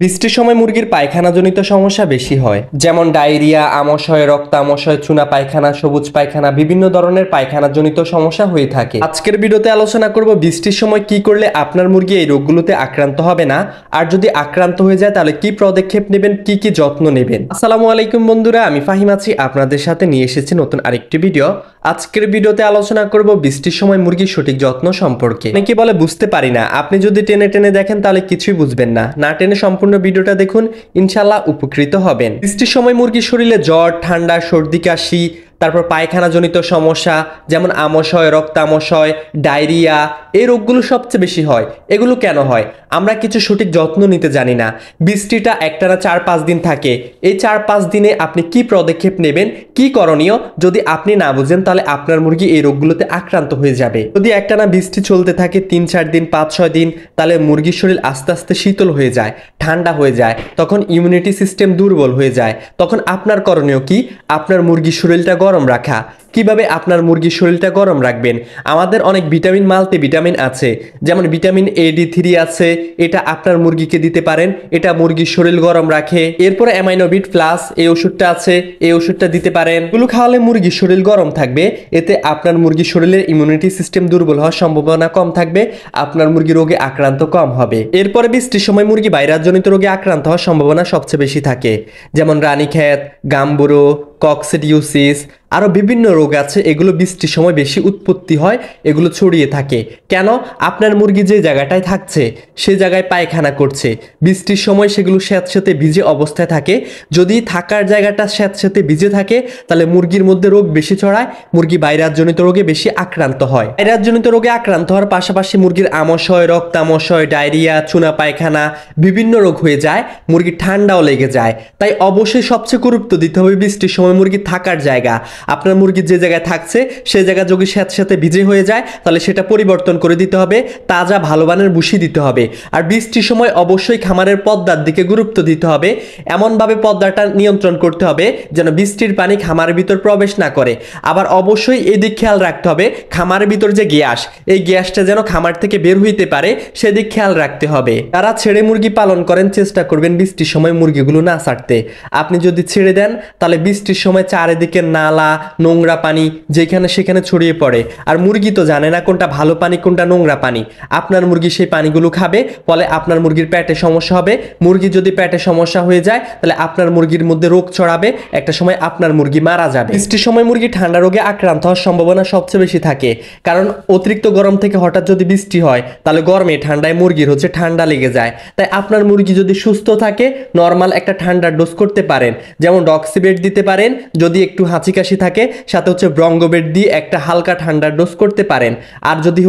বৃষ্টির সময় মুরগির পায়খানাজনিত সমস্যা বেশি হয়, যেমন ডায়রিয়া, আমাশয়, রক্ত আমাশয়, চুনা পায়খানা, সবুজ পায়খানা, বিভিন্ন ধরনের পায়খানাজনিত সমস্যা হয়ে থাকে। আজকের ভিডিওতে আলোচনা করব বৃষ্টির সময় কি করলে আপনার মুরগি এই রোগগুলোতে আক্রান্ত হবে না, আর যদি আক্রান্ত হয়ে যায় তাহলে কি পদক্ষেপ নেবেন, কি কি যত্ন নেবেন। আসসালামু আলাইকুম বন্ধুরা, আমি ফাহিম আছি, আপনাদের সাথে নিয়ে এসেছি নতুন আরেকটি ভিডিও। আজকের ভিডিওতে আলোচনা করব বৃষ্টির সময় মুরগির সঠিক যত্ন সম্পর্কে। অনেকে বলে বুঝতে পারি না, আপনি যদি টেনে টেনে দেখেন তাহলে কিছুই বুঝবেন না, না টেনে সম্পূর্ণ ভিডিওটা দেখুন, ইনশাআল্লাহ উপকৃত হবেন। বৃষ্টির সময় মুরগির শরীরে জ্বর, ঠান্ডা, সর্দি, কাশি, তারপর পায়খানাজনিত সমস্যা যেমন আমাশয়, রক্ত আমাশয়, ডায়রিয়া, এই রোগগুলো সবচেয়ে বেশি হয়। এগুলো কেন হয়? আমরা কিছু সঠিক যত্ন নিতে জানি না। বৃষ্টিটা একটানা 4-5 দিন থাকে। এই 4-5 দিনে আপনি কি পদক্ষেপ নেবেন, কি করণীয়, যদি আপনি না বুঝেন তাহলে আপনার মুরগি এই রোগগুলোতে আক্রান্ত হয়ে যাবে। যদি একটানা বৃষ্টি চলতে থাকে 3-4 দিন, 5-6 দিন, তাহলে মুরগির শরীর আস্তে আস্তে শীতল হয়ে যায়, ঠান্ডা হয়ে যায়, তখন ইমিউনিটি সিস্টেম দুর্বল হয়ে যায়। তখন আপনার করণীয় কি? আপনার মুরগির শরীরটা গরম রাখা। কিভাবে আপনার মুরগির শরীরটা গরম রাখবেন? আমাদের অনেক ভিটামিন, মাল্টি ভিটামিন আছে, যেমন ভিটামিন A, D3 আছে, এটা আপনার মুরগিকে দিতে পারেন, এটা মুরগির শরীর গরম রাখে। এরপরে অ্যামাইনোবিট প্লাস এই ওষুধটা আছে, এই ওষুধটা দিতে পারেন। এগুলো খাওয়ালে মুরগির শরীর গরম থাকবে, এতে আপনার মুরগির শরীরের ইমিউনিটি সিস্টেম দুর্বল হওয়ার সম্ভাবনা কম থাকবে, আপনার মুরগি রোগে আক্রান্ত কম হবে। এরপরে বৃষ্টির সময় মুরগি ভাইরাসজনিত রোগে আক্রান্ত হওয়ার সম্ভাবনা সবচেয়ে বেশি থাকে, যেমন রানীক্ষেত, গাম্বুরো, কক্সিডিওসিস, আরও বিভিন্ন রোগ আছে। এগুলো বৃষ্টির সময় বেশি উৎপত্তি হয়, এগুলো ছড়িয়ে থাকে। কেন? আপনার মুরগি যে জায়গাটায় থাকছে সে জায়গায় পায়খানা করছে, বৃষ্টির সময় সেগুলো স্যাঁতসেঁতে ভিজে অবস্থায় থাকে। যদি থাকার জায়গাটা স্যাঁতসেঁতে ভিজে থাকে তাহলে মুরগির মধ্যে রোগ বেশি ছড়ায়, মুরগি ভাইরাসজনিত রোগে বেশি আক্রান্ত হয়। ভাইরাসজনিত রোগে আক্রান্ত হওয়ার পাশাপাশি মুরগির আমাশয়, রক্ত আমাশয়, ডায়রিয়া, চুনা পায়খানা, বিভিন্ন রোগ হয়ে যায়, মুরগির ঠান্ডাও লেগে যায়। তাই অবশ্যই সবচেয়ে গুরুত্ব দিতে হবে বৃষ্টির সময় মুরগির থাকার জায়গা। আপনার মুরগি যে জায়গায় থাকছে সেই জায়গা যদি স্যাঁতসেঁতে ভিজে হয়ে যায় তাহলে সেটা পরিবর্তন করে দিতে হবে, তাজা ভালো মানের ভুসি দিতে হবে। আর বৃষ্টির সময় অবশ্যই খামারের পর্দার দিকে গুরুত্ব দিতে হবে, এমনভাবে পর্দাটা নিয়ন্ত্রণ করতে হবে যেন বৃষ্টির পানি খামারের ভিতর প্রবেশ না করে। আবার অবশ্যই এদিক খেয়াল রাখতে হবে, খামারের ভিতর যে গ্যাস, এই গ্যাসটা যেন খামার থেকে বের হইতে পারে সেদিক খেয়াল রাখতে হবে। তারা ছেড়ে মুরগি পালন করেন, চেষ্টা করবেন বৃষ্টির সময় মুরগিগুলো না ছাড়তে। আপনি যদি ছেড়ে দেন তাহলে বৃষ্টির সময় চারিদিকে নালা, নোংরা পানি যেখানে সেখানে ছড়িয়ে পড়ে, আর মুরগি তো জানে না কোনটা ভালো পানি কোনটা নোংরা পানি। আপনার মুরগি সেই পানিগুলো খাবে, ফলে আপনার মুরগির পেটে সমস্যা হবে। মুরগি যদি পেটে সমস্যা হয়ে যায় তাহলে আপনার মুরগির মধ্যে রোগ ছড়াবে, একটা সময় আপনার মুরগি মারা যাবে। বৃষ্টির সময় মুরগি ঠান্ডা রোগে আক্রান্ত হওয়ার সম্ভাবনা সবচেয়ে বেশি থাকে, কারণ অতিরিক্ত গরম থেকে হঠাৎ যদি বৃষ্টি হয় তাহলে গরমে ঠান্ডায় মুরগির ঠান্ডা লেগে যায়। তাই আপনার মুরগি যদি সুস্থ থাকে নর্মাল একটা ঠান্ডার ডোজ করতে পারেন, যেমন ডক্সিবেট দিতে পারেন। যদি একটু হাঁচি কাশি থাকে সাথে ব্রঙ্গোবেট দিয়ে একটা হালকা ঠান্ডার ডোজ করতে পারেন। আর যদি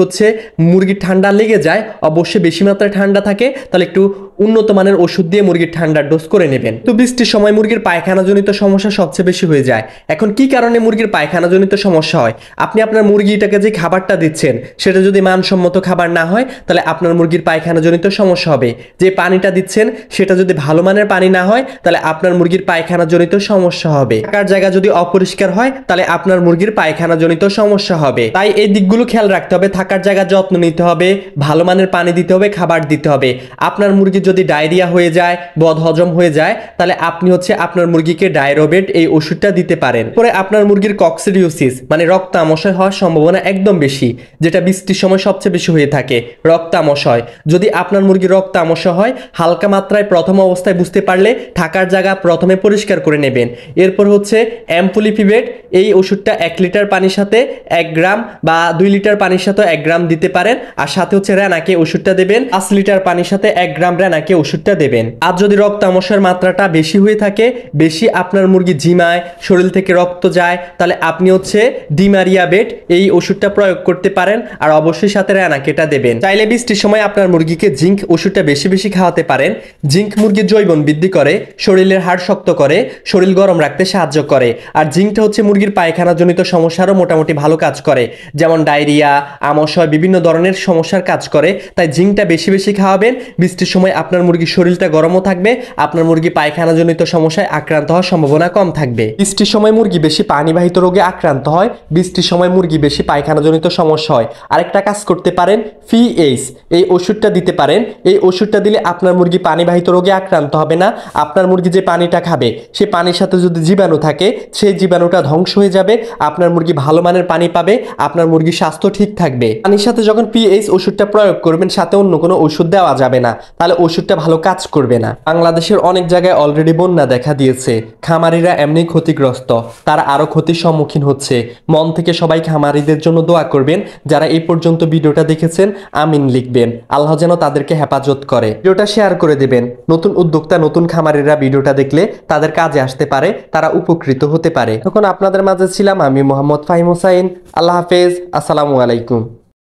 মুরগির ঠান্ডা লেগে যায়, অবশ্যই বেশি মাত্রায় ঠান্ডা থাকে, তাহলে একটু উন্নত মানের ওষুধ দিয়ে মুরগির ঠান্ডার ডোজ করে নেবেন। তো বৃষ্টির সময় মুরগির পায়খানাজনিত সমস্যা সবচেয়ে বেশি হয়ে যায়। এখন কি কারণে মুরগির পায়খানাজনিত সমস্যা হয়? আপনি আপনার মুরগিটাকে যে খাবারটা দিচ্ছেন সেটা যদি মানসম্মত খাবার না হয় তাহলে আপনার মুরগির পায়খানাজনিত সমস্যা হবে। যে পানিটা দিচ্ছেন সেটা যদি ভালো মানের পানি না হয় তাহলে আপনার মুরগির পায়খানাজনিত সমস্যা হবে। থাকার জায়গা যদি অপরিষ্কার হয় তাহলে আপনার মুরগির পায়খানাজনিত সমস্যা হবে। তাই এই দিকগুলো খেয়াল রাখতে হবে, থাকার জায়গা যত্ন নিতে হবে, ভালো মানের পানি দিতে হবে, খাবার দিতে হবে। আপনার মুরগি যদি ডায়রিয়া হয়ে যায়, বদহজম হয়ে যায়, তাহলে আপনি আপনার মুরগিকে ডায়রোবেট এই ওষুধটা দিতে পারেন। পরে আপনার মুরগির কক্সিডিওসিস মানে রক্ত আমাশয় হওয়ার সম্ভাবনা একদম বেশি, যেটা বৃষ্টির সময় সবচেয়ে বেশি হয়ে থাকে, রক্ত আমাশয়। যদি আপনার মুরগির রক্ত আমাশয় হয়, হালকা মাত্রায় প্রথম অবস্থায় বুঝতে পারলে থাকার জায়গা প্রথমে পরিষ্কার করে নেবেন। এরপর অ্যাম্পুলিফিবেট, এই ওষুধটা 1 লিটার পানির সাথে 1 গ্রাম বা 2 লিটার পানির সাথে 1 গ্রাম দিতে পারেন। আর সাথে রেনাকে ওষুধটা দেবেন, 5 লিটার পানির সাথে 1 গ্রাম রেনাকে ওষুধটা দেবেন। আর যদি রক্ত আমাশয়ের মাত্রাটা বেশি হয়ে থাকে, বেশি আপনার মুরগি ঝিমায়, শরীর থেকে রক্ত যায়, তাহলে আপনি ডিমারিয়া বেট এই ওষুধটা প্রয়োগ করতে পারেন। আর অবশ্যই সাথে রেনাকেটা দেবেন। চাইলে বৃষ্টির সময় আপনার মুরগিকে জিঙ্ক ওষুধটা বেশি বেশি খাওয়াতে পারেন। জিঙ্ক মুরগির জৈবন বৃদ্ধি করে, শরীরের হাড় শক্ত করে, শরীর গরম রাখতে সাহায্য করে। আর জিঙ্কটা মুরগির পায়খানাজনিত সমস্যারও মোটামুটি ভালো কাজ করে, যেমন ডায়রিয়া, আমাশয়, বিভিন্ন ধরনের সমস্যার কাজ করে। তাই জিঙ্কটা বেশি বেশি খাওয়াবেন। বৃষ্টির সময় আপনার মুরগির শরীরটা গরমও থাকবে, আপনার মুরগি পায়খানাজনিত সমস্যায় আক্রান্ত হওয়ার সম্ভাবনা কম থাকবে। বৃষ্টির সময় মুরগি বেশি পানিবাহিত রোগে আক্রান্ত হয়, বৃষ্টির সময় মুরগি বেশি পায়খানাজনিত সমস্যা হয়। আরেকটা কাজ করতে পারেন, ফিএইচ এই ওষুধটা দিতে পারেন। এই ওষুধটা দিলে আপনার মুরগি পানিবাহিত রোগে আক্রান্ত হবে না। আপনার মুরগি যে পানিটা খাবে সেই পানির সাথে যদি জীবাণু থাকে সেই জীবাণুটা ধ্বংস হয়ে যাবে, আপনার মুরগি ভালো মানের পানি পাবে, আপনার মুরগির স্বাস্থ্য ঠিক থাকবে। পানির সাথে যখন পিএইচ ওষুধটা প্রয়োগ করবেন সাথে অন্য কোনো ওষুধ দেওয়া যাবে না, তাহলে ওষুধটা ভালো কাজ করবে না। বাংলাদেশের অনেক জায়গায় অলরেডি বন্যা দেখা দিয়েছে, খামারিরা এমনি ক্ষতিগ্রস্ত, তারা আরো ক্ষতির সম্মুখীন হচ্ছে। মন থেকে সবাই খামারিদের জন্য দোয়া করবেন। যারা এই পর্যন্ত ভিডিওটা দেখেছেন আমিন লিখবেন, আল্লাহ যেন তাদেরকে হেফাজত করে। ভিডিওটা শেয়ার করে দেবেন, নতুন উদ্যোক্তা নতুন খামারিরা ভিডিওটা দেখলে তাদের কাজে আসতে পারে, তারা উপকৃত হতে পারে। তখন আপনাদের মাঝে ছিলাম আমি মোহাম্মদ ফাহিম হোসাইন। আল্লাহ হাফেজ, আসসালামু আলাইকুম।